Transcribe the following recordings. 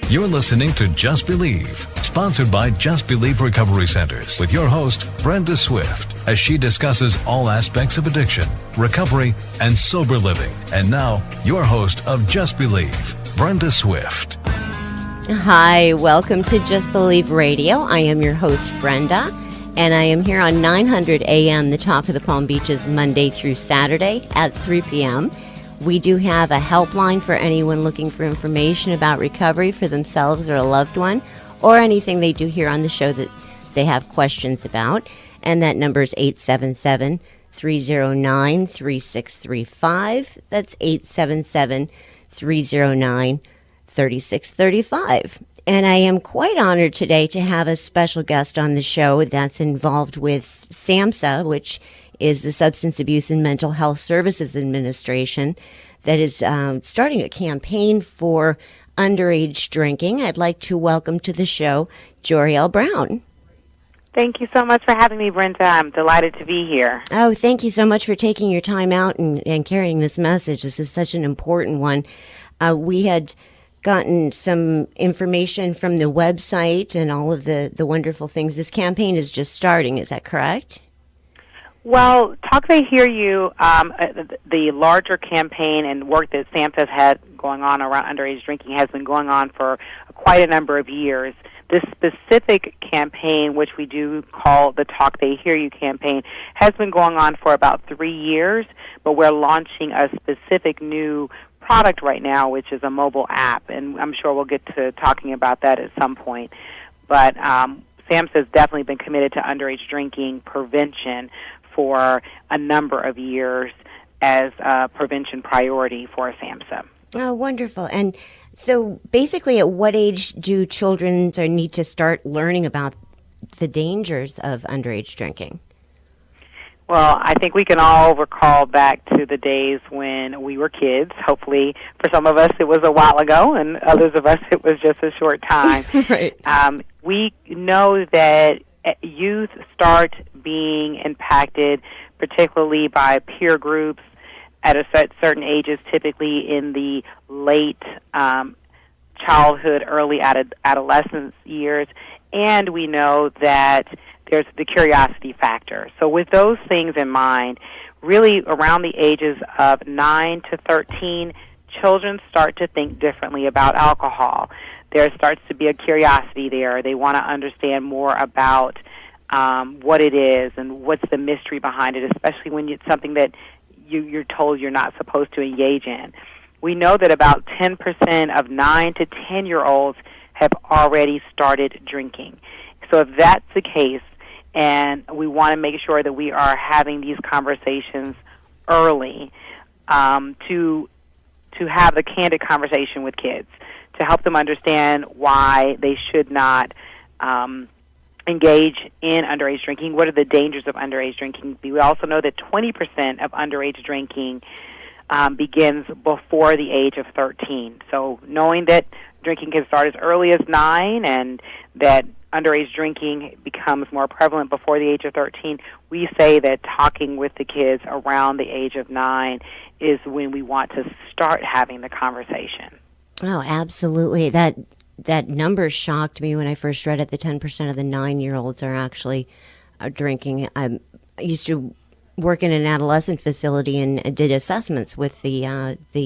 You're listening to Just Believe, sponsored by Just Believe Recovery Centers, with your host, Brenda Swift, as she discusses all aspects of addiction, recovery, and sober living. And now, your host of Just Believe, Brenda Swift. Hi, welcome to Just Believe Radio. I am your host, Brenda, and I am here on 900 AM, the Talk of the Palm Beaches, Monday through Saturday at 3 p.m. We do have a helpline for anyone looking for information about recovery for themselves or a loved one, or anything they do here on the show that they have questions about. And that number is 877-309-3635. That's 877-309-3635. And I am quite honored today to have a special guest on the show that's involved with SAMHSA, which is the Substance Abuse and Mental Health Services Administration, that is starting a campaign for underage drinking. I'd like to welcome to the show Jorielle-Brown. Thank you so much for having me, Brenda. I'm delighted to be here. Oh, thank you so much for taking your time out and carrying this message. This is such an important one. We had gotten some information from the website and all of the wonderful things. This campaign is just starting, is that correct? Well, Talk They Hear You, the larger campaign and work that SAMHSA has had going on around underage drinking has been going on for quite a number of years. This specific campaign, which we do call the Talk They Hear You campaign, has been going on for about 3 years, but we're launching a specific new product right now, which is a mobile app, and I'm sure we'll get to talking about that at some point. But SAMHSA has definitely been committed to underage drinking prevention for a number of years as a prevention priority for SAMHSA. Oh, wonderful. And so basically, at what age do children need to start learning about the dangers of underage drinking? Well, I think we can all recall back to the days when we were kids. Hopefully, for some of us, it was a while ago, and others of us, it was just a short time. Right. We know that youth start being impacted, particularly by peer groups, at certain ages, typically in the late childhood, early adolescence years, and we know that there's the curiosity factor. So with those things in mind, really around the ages of 9 to 13, children start to think differently about alcohol. There starts to be a curiosity there. They want to understand more about what it is and what's the mystery behind it, especially when it's something that you're told you're not supposed to engage in. We know that about 10% of 9 to 10-year-olds have already started drinking. So if that's the case, and we want to make sure that we are having these conversations early to have the candid conversation with kids, to help them understand why they should not engage in underage drinking. What are the dangers of underage drinking? We also know that 20% of underage drinking begins before the age of 13. So knowing that drinking can start as early as 9 and that underage drinking becomes more prevalent before the age of 13, we say that talking with the kids around the age of 9 is when we want to start having the conversation. Oh, absolutely. That number shocked me when I first read it. The 10% of the 9-year-olds are actually drinking. I used to work in an adolescent facility and did assessments with the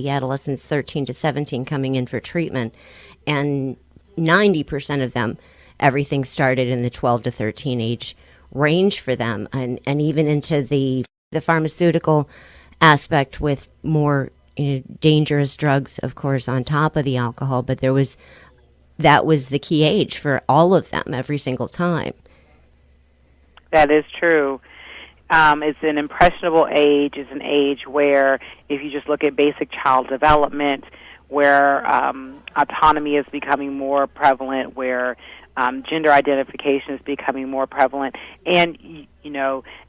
adolescents 13 to 17 coming in for treatment, and 90% of them, everything started in the 12 to 13 age range for them, and even into the pharmaceutical aspect with more dangerous drugs, of course, on top of the alcohol. But that was the key age for all of them every single time. That is true. It's an impressionable age. It's an age where, if you just look at basic child development, where autonomy is becoming more prevalent, where gender identification is becoming more prevalent, and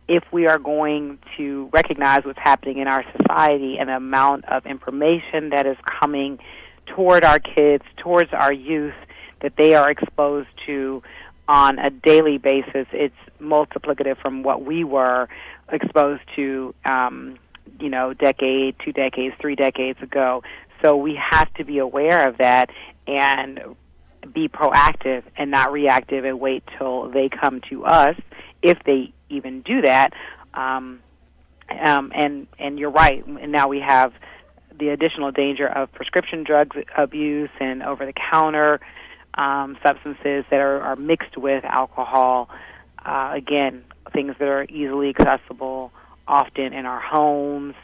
if we are going to recognize what's happening in our society and the amount of information that is coming toward our kids, towards our youth, that they are exposed to on a daily basis, it's multiplicative from what we were exposed to, decade, 2 decades, 3 decades ago. So we have to be aware of that and be proactive and not reactive and wait till they come to us, if they even do that. And you're right. And now we have the additional danger of prescription drug abuse and over-the-counter substances that are mixed with alcohol. Again, things that are easily accessible, often in our homes,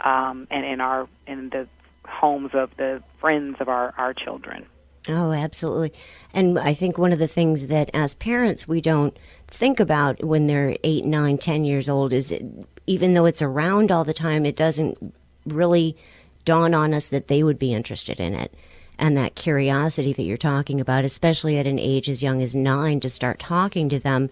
and in the homes of the friends of our children. Oh, absolutely. And I think one of the things that as parents we don't think about when they're 8, 9, 10 years old is even though it's around all the time, it doesn't really dawn on us that they would be interested in it. And that curiosity that you're talking about, especially at an age as young as 9, to start talking to them,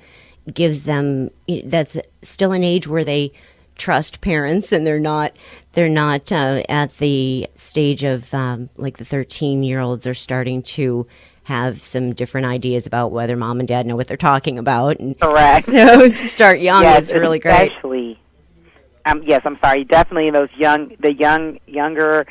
gives them, that's still an age where they trust parents, and they're not at the stage of like the 13-year-olds are starting to have some different ideas about whether mom and dad know what they're talking about. And correct. So start young. Yes, it's really great. Especially, yes, I'm sorry. Definitely those younger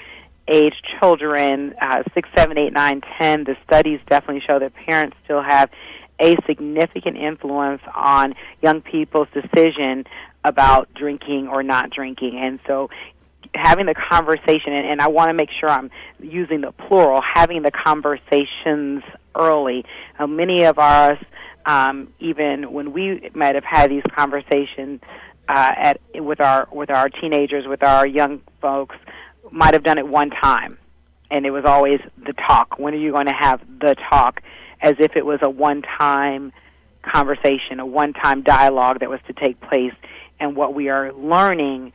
age children, 6, 7, 8, 9, 10. The studies definitely show that parents still have a significant influence on young people's decision about drinking or not drinking. And so having the conversation, and I want to make sure I'm using the plural, having the conversations early. Many of us, even when we might have had these conversations with our teenagers, with our young folks, might have done it one time, and it was always the talk. When are you going to have the talk? As if it was a one-time conversation, a one-time dialogue that was to take place. And what we are learning,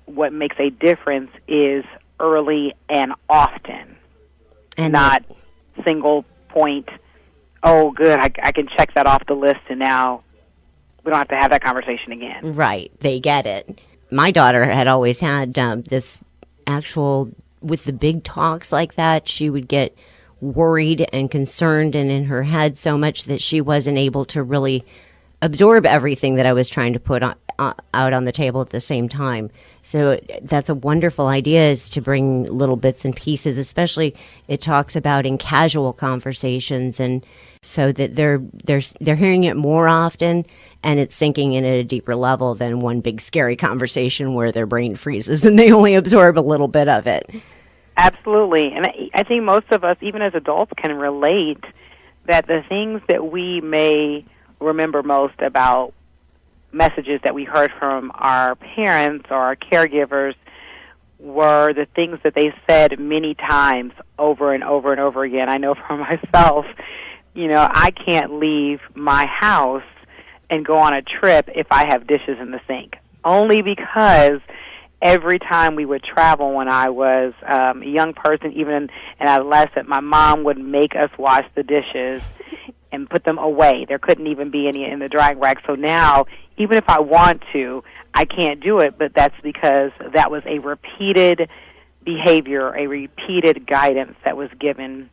what makes a difference, is early and often, and not single point, oh, good, I can check that off the list, and now we don't have to have that conversation again. Right. They get it. My daughter had always had this actual, with the big talks like that, she would get worried and concerned and in her head so much that she wasn't able to really absorb everything that I was trying to put out on the table at the same time. So that's a wonderful idea, is to bring little bits and pieces, especially it talks about in casual conversations, and so that they're hearing it more often and it's sinking in at a deeper level than one big scary conversation where their brain freezes and they only absorb a little bit of it. Absolutely. And I think most of us, even as adults, can relate that the things that we may remember most about messages that we heard from our parents or our caregivers were the things that they said many times over and over and over again. I know for myself, I can't leave my house and go on a trip if I have dishes in the sink, only because every time we would travel when I was a young person, even an adolescent, my mom would make us wash the dishes and put them away. There couldn't even be any in the drying rack. So now, even if I want to, I can't do it, but that's because that was a repeated behavior, a repeated guidance that was given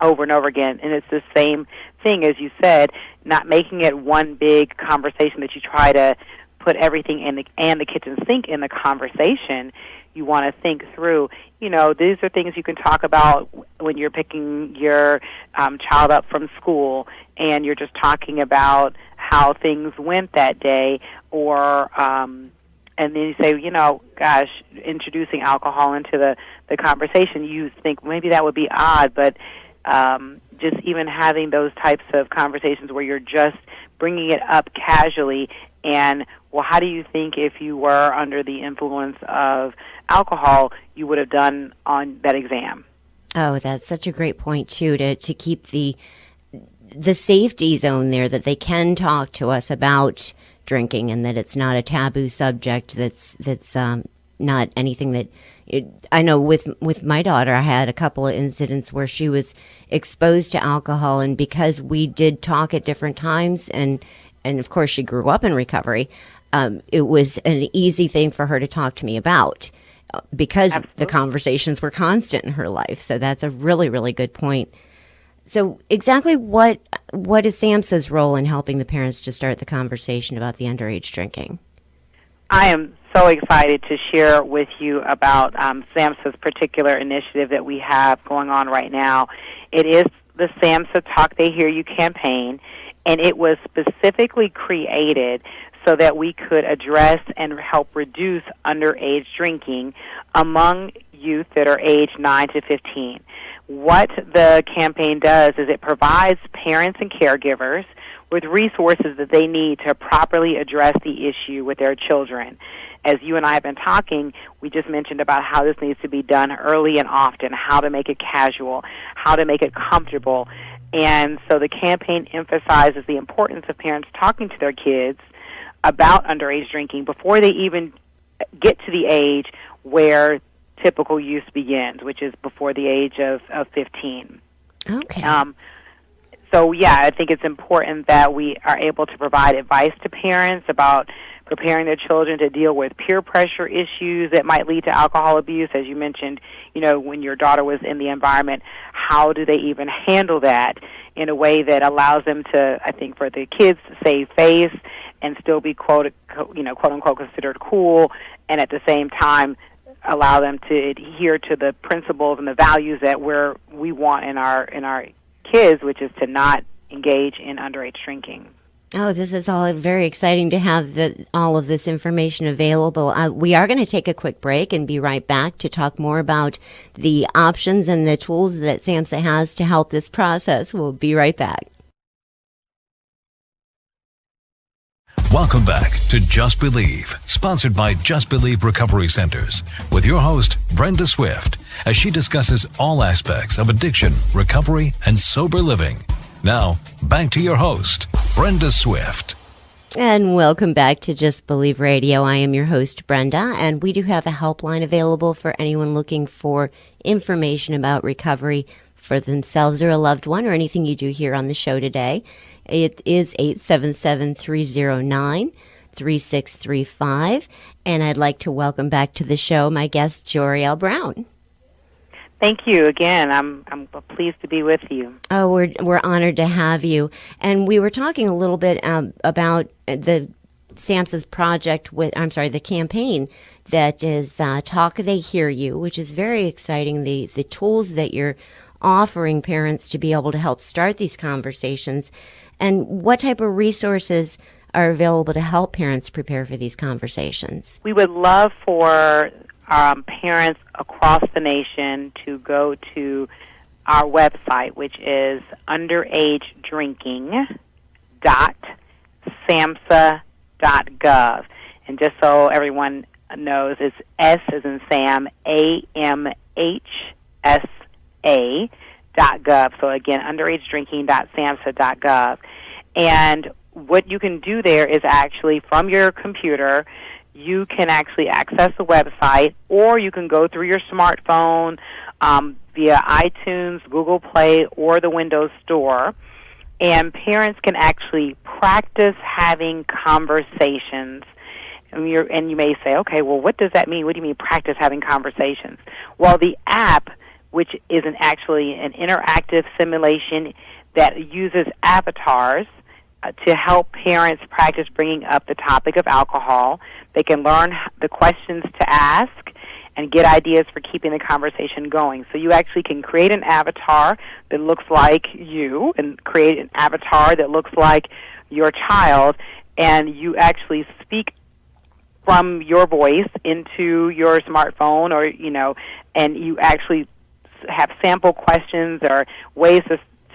over and over again. And it's the same thing, as you said, not making it one big conversation that you try to put everything in the kitchen sink in the conversation. You want to think through, these are things you can talk about when you're picking your child up from school and you're just talking about how things went that day, or and then you say, gosh, introducing alcohol into the conversation, you think maybe that would be odd, but just even having those types of conversations where you're just bringing it up casually, and, well, how do you think if you were under the influence of alcohol you would have done on that exam? Oh, that's such a great point, too, to keep the safety zone there, that they can talk to us about drinking and that it's not a taboo subject, that's not anything that... I know with my daughter, I had a couple of incidents where she was exposed to alcohol, and because we did talk at different times, and of course she grew up in recovery, it was an easy thing for her to talk to me about because Absolutely. The conversations were constant in her life. So that's a really, really good point. So exactly what is SAMHSA's role in helping the parents to start the conversation about the underage drinking? I am so excited to share with you about SAMHSA's particular initiative that we have going on right now. It is the SAMHSA Talk They Hear You campaign, and it was specifically created so that we could address and help reduce underage drinking among youth that are aged 9 to 15. What the campaign does is it provides parents and caregivers with resources that they need to properly address the issue with their children. As you and I have been talking, we just mentioned about how this needs to be done early and often, how to make it casual, how to make it comfortable. And so the campaign emphasizes the importance of parents talking to their kids about underage drinking before they even get to the age where typical use begins, which is before the age of 15. Okay. So, yeah, I think it's important that we are able to provide advice to parents about preparing their children to deal with peer pressure issues that might lead to alcohol abuse. As you mentioned, when your daughter was in the environment, how do they even handle that in a way that allows them to, I think, for the kids to save face and still be quote unquote considered cool, and at the same time allow them to adhere to the principles and the values that we want in our kids, which is to not engage in underage drinking. Oh, this is all very exciting to have all of this information available. We are going to take a quick break and be right back to talk more about the options and the tools that SAMHSA has to help this process. We'll be right back. Welcome back to Just Believe, sponsored by Just Believe Recovery Centers, with your host, Brenda Swift, as she discusses all aspects of addiction, recovery, and sober living. Now, back to your host, Brenda Swift. And welcome back to Just Believe Radio. I am your host, Brenda, and we do have a helpline available for anyone looking for information about recovery for themselves or a loved one, or anything you do here on the show today. It is 877-309-3635, and I'd like to welcome back to the show my guest, Jorielle-Brown. Thank you again. I'm pleased to be with you. Oh, we're honored to have you. And we were talking a little bit about the SAMHSA's project the campaign that is Talk They Hear You, which is very exciting. The tools that you're offering parents to be able to help start these conversations, and what type of resources are available to help parents prepare for these conversations. We would love for parents across the nation to go to our website, which is underagedrinking.samhsa.gov. And just so everyone knows, it's S as in Sam, AMHSA.gov. So again, underagedrinking.samhsa.gov. And what you can do there is actually from your computer, you can actually access the website, or you can go through your smartphone via iTunes, Google Play, or the Windows Store, and parents can actually practice having conversations. And you may say, okay, well, what does that mean? What do you mean practice having conversations? Well, the app, which is actually an interactive simulation that uses avatars to help parents practice bringing up the topic of alcohol. They can learn the questions to ask and get ideas for keeping the conversation going. So you actually can create an avatar that looks like you and create an avatar that looks like your child, and you actually speak from your voice into your smartphone, or and you actually have sample questions or ways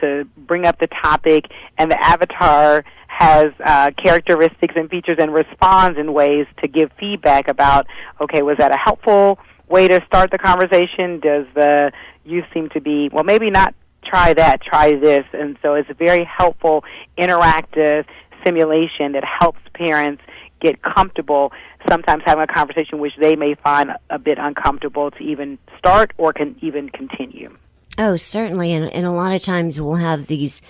to bring up the topic, and the avatar has characteristics and features and responds in ways to give feedback about, okay, was that a helpful way to start the conversation? Does the youth seem to be, well, maybe not try that, try this. And so it's a very helpful, interactive simulation that helps parents get comfortable sometimes having a conversation which they may find a bit uncomfortable to even start or can even continue. Oh, certainly. And a lot of times we'll have these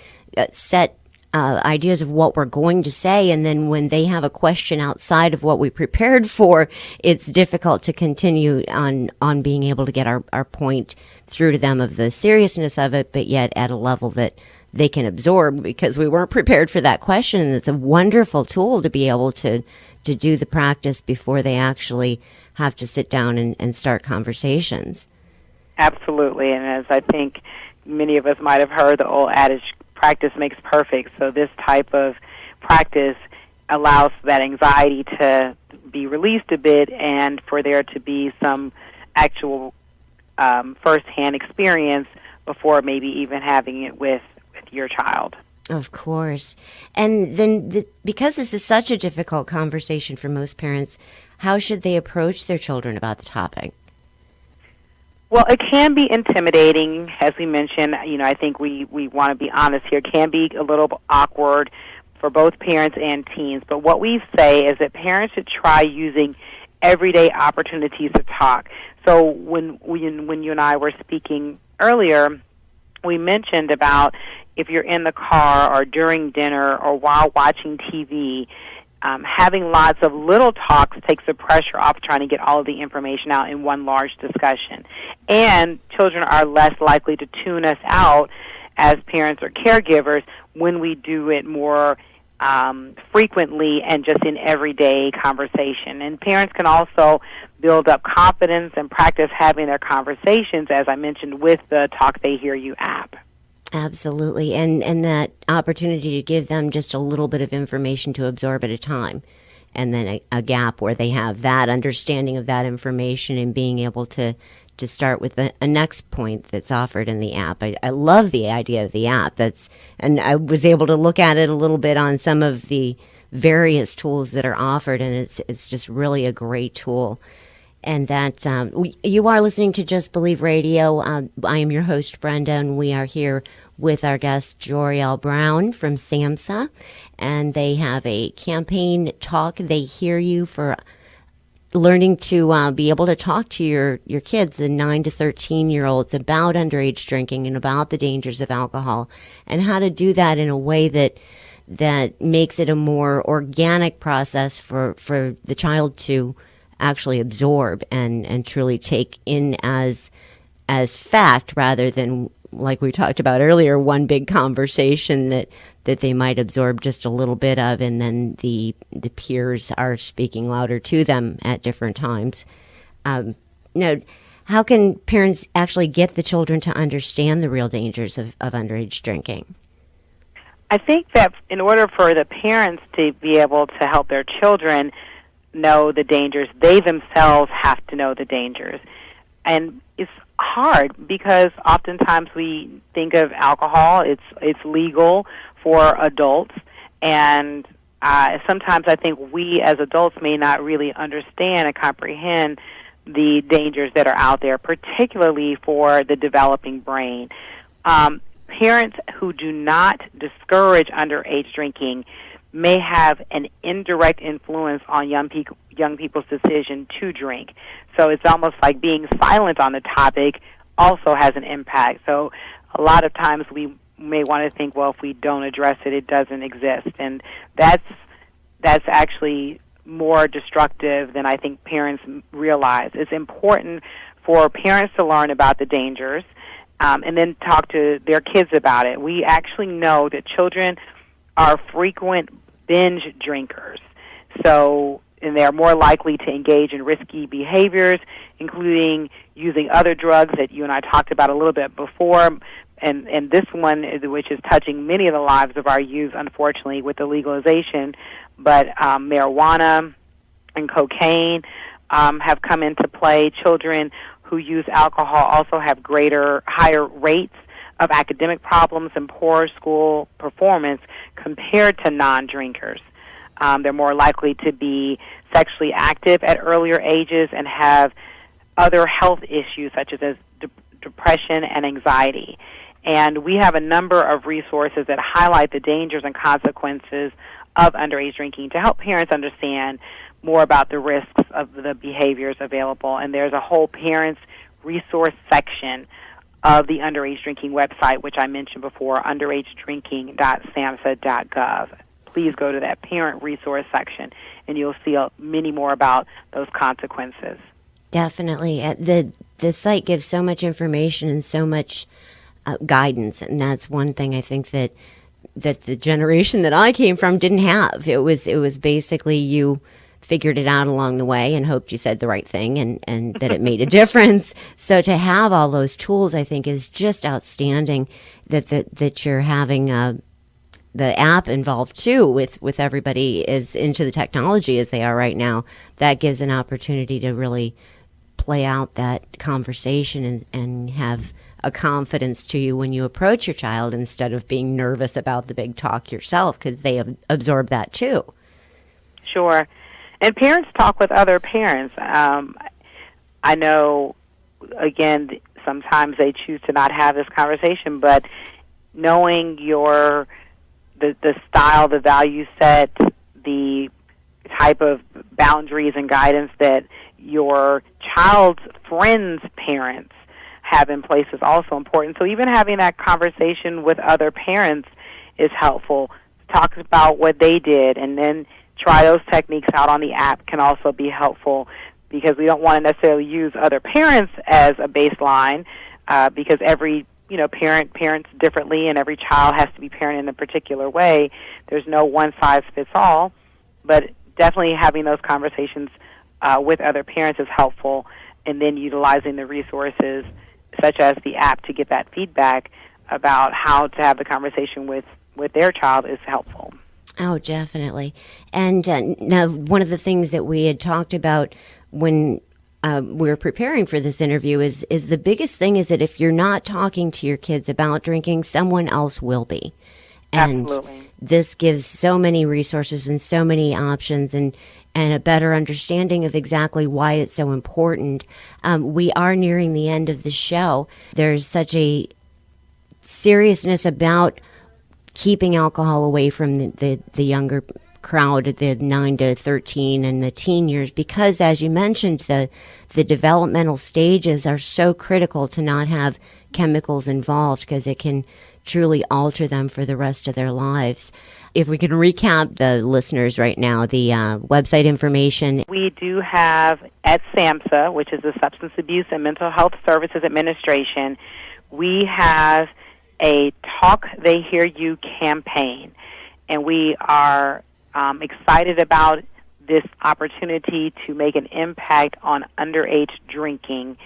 set ideas of what we're going to say, and then when they have a question outside of what we prepared for, it's difficult to continue on being able to get our point through to them of the seriousness of it, but yet at a level that they can absorb because we weren't prepared for that question. And it's a wonderful tool to be able to do the practice before they actually have to sit down and start conversations. Absolutely, and as I think many of us might have heard the old adage, practice makes perfect. So this type of practice allows that anxiety to be released a bit and for there to be some actual firsthand experience before maybe even having it with your child. Of course. And then because this is such a difficult conversation for most parents, how should they approach their children about the topic? Well, it can be intimidating, as we mentioned. I think we want to be honest here. It can be a little awkward for both parents and teens. But what we say is that parents should try using everyday opportunities to talk. So when you and I were speaking earlier, we mentioned about if you're in the car or during dinner or while watching TV, having lots of little talks takes the pressure off trying to get all of the information out in one large discussion. And children are less likely to tune us out as parents or caregivers when we do it more frequently and just in everyday conversation. And parents can also build up confidence and practice having their conversations, as I mentioned, with the Talk They Hear You app. Absolutely. And that opportunity to give them just a little bit of information to absorb at a time. And then a gap where they have that understanding of that information and being able to start with a next point that's offered in the app. I love the idea of the app. And I was able to look at it a little bit on some of the various tools that are offered, and it's just really a great tool. And that you are listening to Just Believe Radio. I am your host, Brenda, and we are here with our guest, Jorielle-Brown from SAMHSA. And they have a campaign, Talk They Hear You, for learning to be able to talk to your kids, the 9 to 13-year-olds, about underage drinking and about the dangers of alcohol, and how to do that in a way that makes it a more organic process for the child to actually absorb and truly take in as fact, rather than, like we talked about earlier, one big conversation that they might absorb just a little bit of, and then the peers are speaking louder to them at different times. Now, how can parents actually get the children to understand the real dangers of underage drinking? I think that in order for the parents to be able to help their children know the dangers, they themselves have to know the dangers. And it's hard because oftentimes we think of alcohol, it's legal for adults, and sometimes I think we as adults may not really understand and comprehend the dangers that are out there, particularly for the developing brain. Parents who do not discourage underage drinking may have an indirect influence on young people's decision to drink. So it's almost like being silent on the topic also has an impact. So a lot of times we may want to think, well, if we don't address it, it doesn't exist. And that's actually more destructive than I think parents realize. It's important for parents to learn about the dangers and then talk to their kids about it. We actually know that children are frequent binge drinkers. So, and they're more likely to engage in risky behaviors, including using other drugs that you and I talked about a little bit before. And this one, which is touching many of the lives of our youth, unfortunately, with the legalization, but marijuana and cocaine have come into play. Children who use alcohol also have higher rates of academic problems and poor school performance compared to non-drinkers. They're more likely to be sexually active at earlier ages and have other health issues such as depression and anxiety. And we have a number of resources that highlight the dangers and consequences of underage drinking to help parents understand more about the risks of the behaviors available. And there's a whole parents resource section of the underage drinking website, which I mentioned before, underagedrinking.samhsa.gov. Please go to that parent resource section, and you'll see many more about those consequences. Definitely. The site gives so much information and so much guidance, and that's one thing I think that the generation that I came from didn't have. It was basically you figured it out along the way and hoped you said the right thing and that it made a difference. So to have all those tools, I think, is just outstanding that you're having the app involved too with everybody is into the technology as they are right now. That gives an opportunity to really play out that conversation and have a confidence to you when you approach your child instead of being nervous about the big talk yourself, because they absorb that too. Sure. And parents talk with other parents. I know, again, sometimes they choose to not have this conversation, but knowing the style, the value set, the type of boundaries and guidance that your child's friends' parents have in place is also important. So even having that conversation with other parents is helpful. Talk about what they did and then try those techniques out on the app can also be helpful, because we don't want to necessarily use other parents as a baseline, because every parent parents differently and every child has to be parented in a particular way. There's no one-size-fits-all, but definitely having those conversations with other parents is helpful, and then utilizing the resources such as the app to get that feedback about how to have the conversation with their child is helpful. Oh, definitely. And now one of the things that we had talked about when we were preparing for this interview is the biggest thing is that if you're not talking to your kids about drinking, someone else will be. And Absolutely. This gives so many resources and so many options and a better understanding of exactly why it's so important. We are nearing the end of the show. There's such a seriousness about keeping alcohol away from the younger crowd, the 9 to 13 and the teen years, because as you mentioned, the developmental stages are so critical to not have chemicals involved, because it can truly alter them for the rest of their lives. If we can recap the listeners right now, the website information. We do have at SAMHSA, which is the Substance Abuse and Mental Health Services Administration, we have a Talk They Hear You campaign, and we are excited about this opportunity to make an impact on underage drinking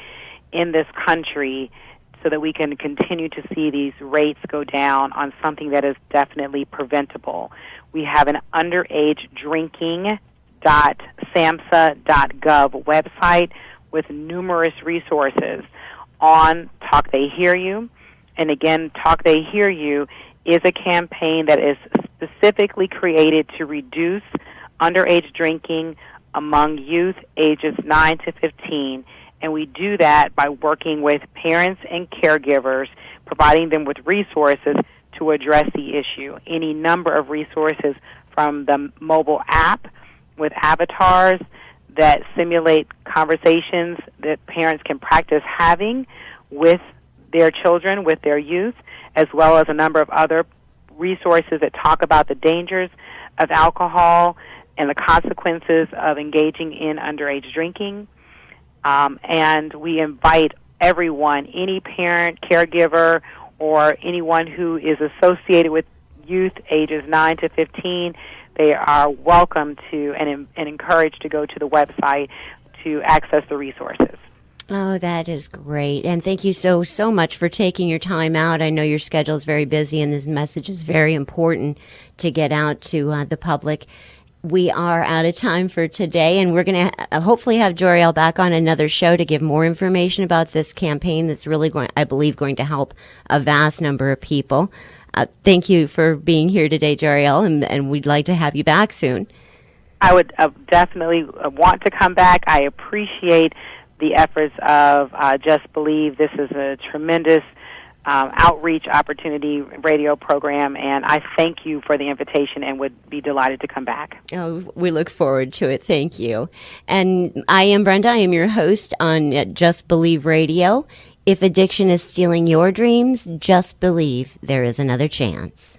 in this country so that we can continue to see these rates go down on something that is definitely preventable. We have an underagedrinking.samhsa.gov website with numerous resources on Talk They Hear You. And again, Talk They Hear You is a campaign that is specifically created to reduce underage drinking among youth ages 9 to 15. And we do that by working with parents and caregivers, providing them with resources to address the issue. Any number of resources from the mobile app with avatars that simulate conversations that parents can practice having with their children, with their youth, as well as a number of other resources that talk about the dangers of alcohol and the consequences of engaging in underage drinking. And we invite everyone, any parent, caregiver, or anyone who is associated with youth ages 9 to 15, they are welcome to and encouraged to go to the website to access the resources. Oh, that is great. And thank you so much for taking your time out. I know your schedule is very busy, and this message is very important to get out to the public. We are out of time for today, and we're going to hopefully have Jorielle back on another show to give more information about this campaign that's really going to help a vast number of people. Thank you for being here today, Jorielle, and we'd like to have you back soon. I would definitely want to come back. I appreciate the efforts of Just Believe. This is a tremendous outreach opportunity radio program, and I thank you for the invitation and would be delighted to come back. Oh, we look forward to it. Thank you. And I am Brenda. I am your host on Just Believe Radio. If addiction is stealing your dreams, just believe there is another chance.